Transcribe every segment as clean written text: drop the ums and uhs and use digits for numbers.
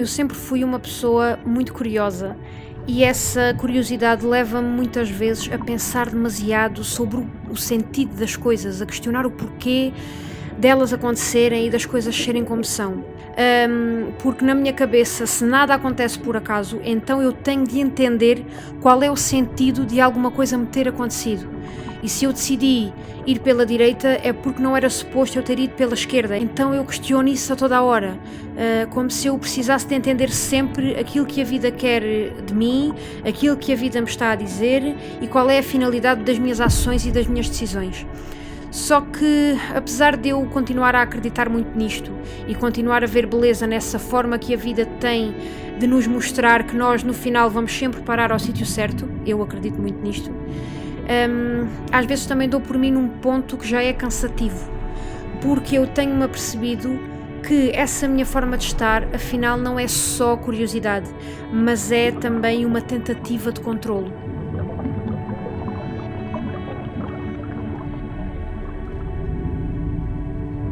Eu sempre fui uma pessoa muito curiosa e essa curiosidade leva-me muitas vezes a pensar demasiado sobre o sentido das coisas, a questionar o porquê delas acontecerem e das coisas serem como são. Porque na minha cabeça, se nada acontece por acaso, então eu tenho de entender qual é o sentido de alguma coisa me ter acontecido. E se eu decidi ir pela direita é porque não era suposto eu ter ido pela esquerda. Então eu questiono isso a toda a hora, como se eu precisasse de entender sempre aquilo que a vida quer de mim, aquilo que a vida me está a dizer e qual é a finalidade das minhas ações e das minhas decisões. Só que, apesar de eu continuar a acreditar muito nisto e continuar a ver beleza nessa forma que a vida tem de nos mostrar que nós no final vamos sempre parar ao sítio certo, eu acredito muito nisto, às vezes também dou por mim num ponto que já é cansativo, porque eu tenho-me apercebido que essa minha forma de estar afinal não é só curiosidade, mas é também uma tentativa de controlo.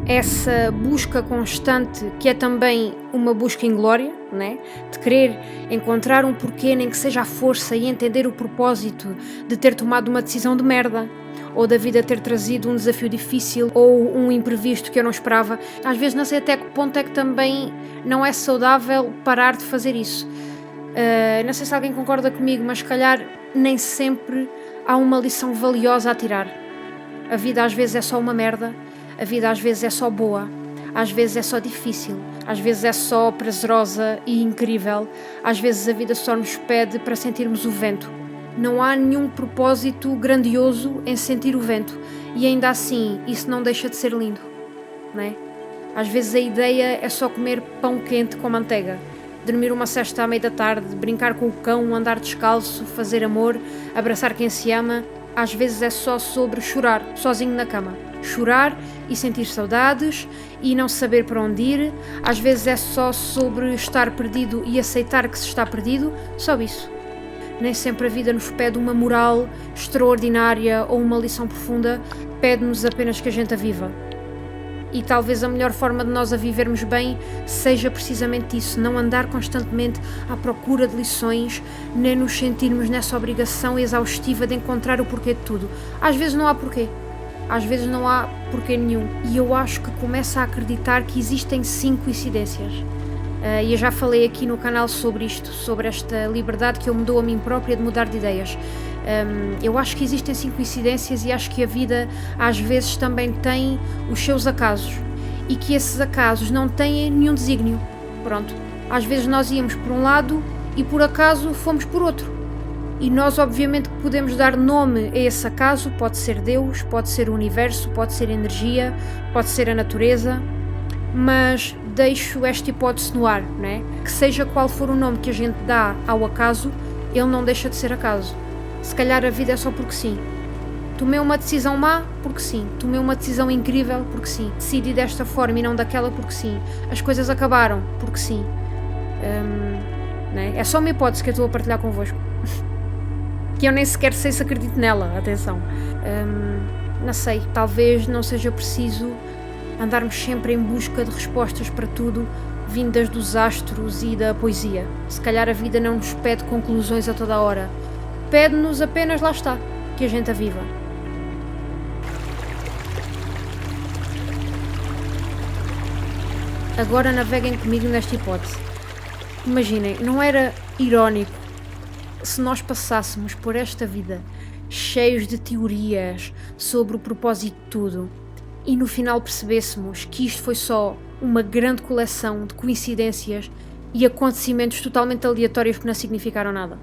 Essa busca constante, que é também uma busca inglória, né? De querer encontrar um porquê, nem que seja a força, e entender o propósito de ter tomado uma decisão de merda, ou da vida ter trazido um desafio difícil, ou um imprevisto que eu não esperava. Às vezes não sei até que ponto é que também não é saudável parar de fazer isso. Não sei se alguém concorda comigo, mas se calhar nem sempre há uma lição valiosa a tirar. A vida às vezes é só uma merda. A vida às vezes é só boa, às vezes é só difícil, às vezes é só prazerosa e incrível, às vezes a vida só nos pede para sentirmos o vento. Não há nenhum propósito grandioso em sentir o vento e ainda assim isso não deixa de ser lindo, não é? Às vezes a ideia é só comer pão quente com manteiga, dormir uma sesta à meia da tarde, brincar com o cão, andar descalço, fazer amor, abraçar quem se ama. Às vezes é só sobre chorar, sozinho na cama. Chorar e sentir saudades e não saber para onde ir. Às vezes é só sobre estar perdido e aceitar que se está perdido. Só isso. Nem sempre a vida nos pede uma moral extraordinária ou uma lição profunda. Pede-nos apenas que a gente a viva. E talvez a melhor forma de nós a vivermos bem seja precisamente isso, não andar constantemente à procura de lições, nem nos sentirmos nessa obrigação exaustiva de encontrar o porquê de tudo. Às vezes não há porquê, às vezes não há porquê nenhum. E eu acho que começo a acreditar que existem sim coincidências. E eu já falei aqui no canal sobre isto, sobre esta liberdade que eu me dou a mim própria de mudar de ideias. Eu acho que existem sim coincidências e acho que a vida às vezes também tem os seus acasos e que esses acasos não têm nenhum desígnio. Pronto, às vezes nós íamos por um lado e por acaso fomos por outro. E nós obviamente que podemos dar nome a esse acaso, pode ser Deus, pode ser o universo, pode ser a energia, pode ser a natureza, mas deixo esta hipótese no ar, né? Que seja qual for o nome que a gente dá ao acaso, ele não deixa de ser acaso. Se calhar a vida é só porque sim. Tomei uma decisão má porque sim. Tomei uma decisão incrível porque sim. Decidi desta forma e não daquela porque sim. As coisas acabaram porque sim. Né? É só uma hipótese que eu estou a partilhar convosco. Que eu nem sequer sei se acredito nela, atenção. Não sei, talvez não seja preciso andarmos sempre em busca de respostas para tudo, vindas dos astros e da poesia. Se calhar a vida não nos pede conclusões a toda a hora. Pede-nos apenas, lá está, que a gente a viva. Agora naveguem comigo nesta hipótese. Imaginem, não era irónico se nós passássemos por esta vida cheios de teorias sobre o propósito de tudo e no final percebêssemos que isto foi só uma grande coleção de coincidências e acontecimentos totalmente aleatórios que não significaram nada?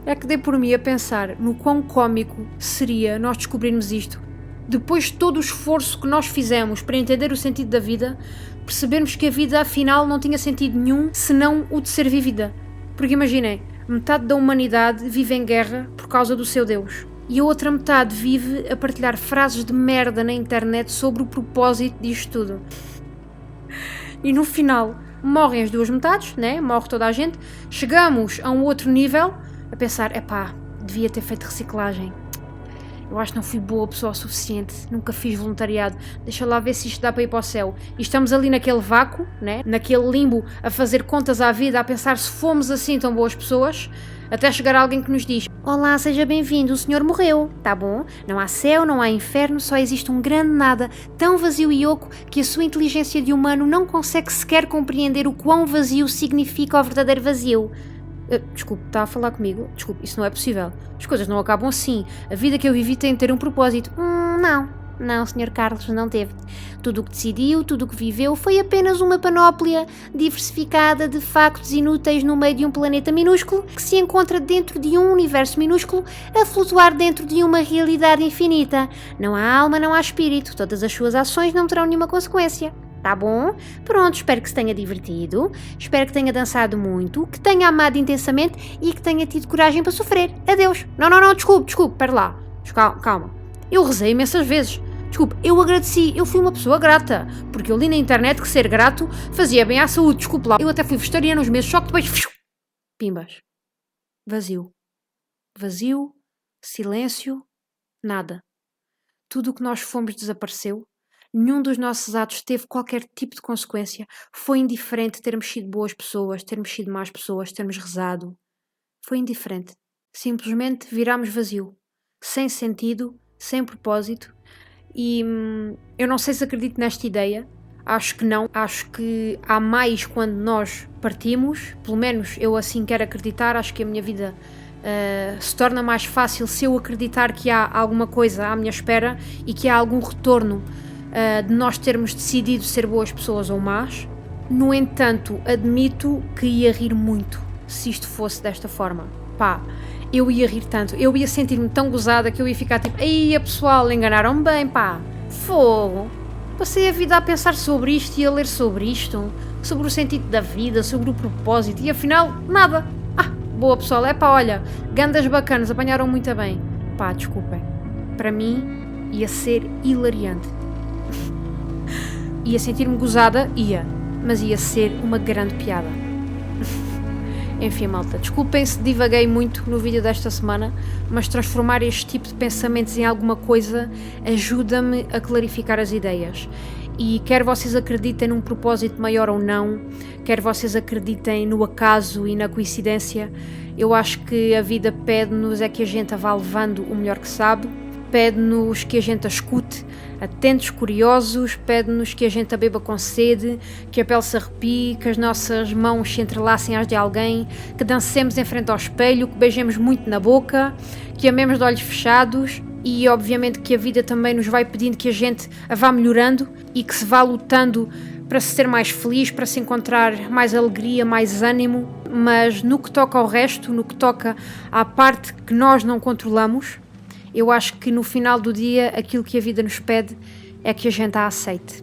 É que dei por mim a pensar no quão cómico seria nós descobrirmos isto. Depois de todo o esforço que nós fizemos para entender o sentido da vida, percebermos que a vida afinal não tinha sentido nenhum senão o de ser vivida. Porque imaginem, metade da humanidade vive em guerra por causa do seu Deus. E a outra metade vive a partilhar frases de merda na internet sobre o propósito disto tudo. E no final morrem as duas metades, né? Morre toda a gente. Chegamos a um outro nível a pensar, epá, devia ter feito reciclagem. Eu acho que não fui boa pessoa o suficiente, nunca fiz voluntariado. Deixa lá ver se isto dá para ir para o céu. E estamos ali naquele vácuo, né? Naquele limbo, a fazer contas à vida, a pensar se fomos assim tão boas pessoas, até chegar alguém que nos diz: olá, seja bem-vindo, o senhor morreu. Tá bom, não há céu, não há inferno, só existe um grande nada, tão vazio e oco que a sua inteligência de humano não consegue sequer compreender o quão vazio significa o verdadeiro vazio. Desculpe, está a falar comigo? Desculpe, isso não é possível. As coisas não acabam assim. A vida que eu vivi tem de ter um propósito. Não, Sr. Carlos, não teve. Tudo o que decidiu, tudo o que viveu foi apenas uma panóplia diversificada de factos inúteis no meio de um planeta minúsculo que se encontra dentro de um universo minúsculo a flutuar dentro de uma realidade infinita. Não há alma, não há espírito. Todas as suas ações não terão nenhuma consequência. Tá bom? Pronto, espero que se tenha divertido, espero que tenha dançado muito, que tenha amado intensamente e que tenha tido coragem para sofrer. Adeus. Não, desculpe, pera lá. Calma. Eu rezei imensas vezes. Desculpe, eu agradeci, eu fui uma pessoa grata, porque eu li na internet que ser grato fazia bem à saúde, desculpe lá. Eu até fui vegetariana uns meses, só que depois... Pimbas. Vazio, silêncio, nada. Tudo o que nós fomos desapareceu. Nenhum dos nossos atos teve qualquer tipo de consequência. Foi indiferente termos sido boas pessoas, termos sido más pessoas, termos rezado. Foi indiferente. Simplesmente virámos vazio. Sem sentido, sem propósito. E eu não sei se acredito nesta ideia. Acho que não. Acho que há mais quando nós partimos. Pelo menos eu assim quero acreditar. Acho que a minha vida se torna mais fácil se eu acreditar que há alguma coisa à minha espera e que há algum retorno de nós termos decidido ser boas pessoas ou más. No entanto, admito que ia rir muito se isto fosse desta forma. Pá, eu ia rir tanto, eu ia sentir-me tão gozada que eu ia ficar tipo: ei, pessoal, enganaram-me bem, pá, fogo. Passei a vida a pensar sobre isto e a ler sobre isto, sobre o sentido da vida, sobre o propósito e afinal, nada. Boa pessoal, pá, olha, gandas bacanas, apanharam muito bem. Pá, desculpem, para mim ia ser hilariante. Ia sentir-me gozada? Ia. Mas ia ser uma grande piada. Enfim, malta, desculpem se divaguei muito no vídeo desta semana, mas transformar este tipo de pensamentos em alguma coisa ajuda-me a clarificar as ideias. E quer vocês acreditem num propósito maior ou não, quer vocês acreditem no acaso e na coincidência, eu acho que a vida pede-nos é que a gente a vá levando o melhor que sabe, pede-nos que a gente a escute, atentos, curiosos, pede-nos que a gente a beba com sede, que a pele se arrepie, que as nossas mãos se entrelacem às de alguém, que dancemos em frente ao espelho, que beijemos muito na boca, que amemos de olhos fechados e obviamente que a vida também nos vai pedindo que a gente a vá melhorando e que se vá lutando para se ser mais feliz, para se encontrar mais alegria, mais ânimo, mas no que toca ao resto, no que toca à parte que nós não controlamos, eu acho que no final do dia aquilo que a vida nos pede é que a gente a aceite.